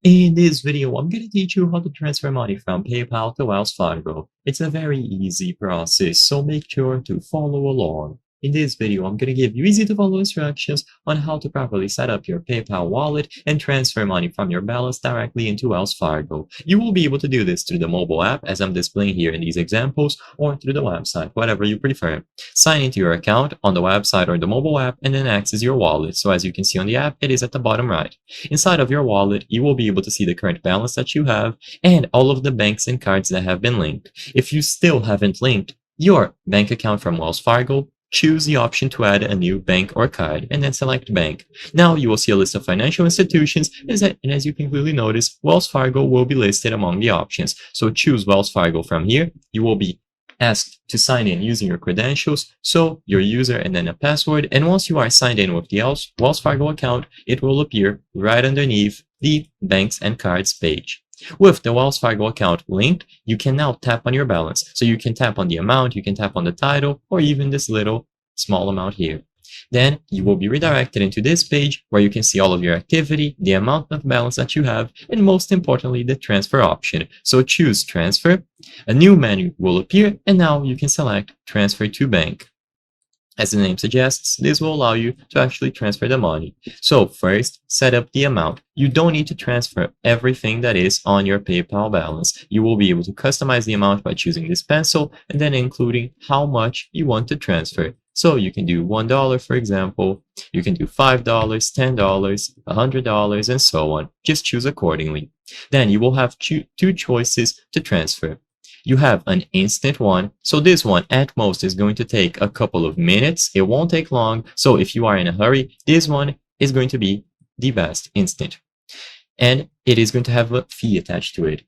In this video, I'm going to teach you how to transfer money from PayPal to Wells Fargo. It's a very easy process, so make sure to follow along. In this video, I'm going to give you easy to follow instructions on how to properly set up your PayPal wallet and transfer money from your balance directly into Wells Fargo. You will be able to do this through the mobile app, as I'm displaying here in these examples, or through the website, whatever you prefer. Sign into your account on the website or the mobile app and then access your wallet. So as you can see on the app, it is at the bottom right. Inside of your wallet, you will be able to see the current balance that you have and all of the banks and cards that have been linked. If you still haven't linked your bank account from Wells Fargo, choose the option to add a new bank or card and then select bank. Now you will see a list of financial institutions and as you can clearly notice, Wells Fargo will be listed among the options. So choose Wells Fargo from here. You will be asked to sign in using your credentials, so your user and then a password, and once you are signed in with the Wells Fargo account, it will appear right underneath the banks and cards page. With the Wells Fargo account linked, you can now tap on your balance. So you can tap on the amount, you can tap on the title, or even this little small amount here. Then you will be redirected into this page where you can see all of your activity, the amount of balance that you have, and most importantly, the transfer option. So choose transfer, a new menu will appear, and now you can select transfer to bank. As the name suggests, this will allow you to actually transfer the money. So first, set up the amount. You don't need to transfer everything that is on your PayPal balance. You will be able to customize the amount by choosing this pencil and then including how much you want to transfer. So you can do $1, for example. You can do $5, $10, $100, and so on. Just choose accordingly. Then you will have two choices to transfer. You have an instant one. So this one at most is going to take a couple of minutes. It won't take long. So if you are in a hurry, this one is going to be the best, instant. And it is going to have a fee attached to it.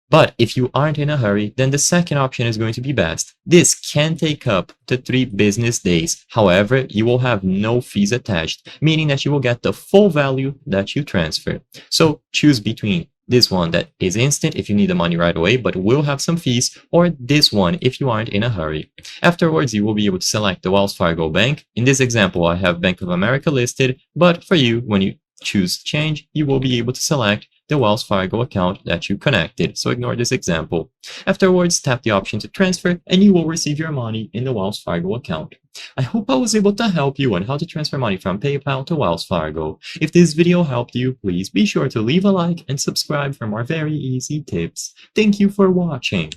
But if you aren't in a hurry, then the second option is going to be best. This can take up to 3 business days. However, you will have no fees attached, meaning that you will get the full value that you transfer. So choose between this one that is instant if you need the money right away but will have some fees, or this one if you aren't in a hurry. Afterwards, you will be able to select the Wells Fargo bank. In this example, I have Bank of America listed, but for you, when you choose change, you will be able to select the Wells Fargo account that you connected. So ignore this example. Afterwards, tap the option to transfer and you will receive your money in the Wells Fargo account. I hope I was able to help you on how to transfer money from PayPal to Wells Fargo. If this video helped you, please be sure to leave a like and subscribe for more very easy tips. Thank you for watching.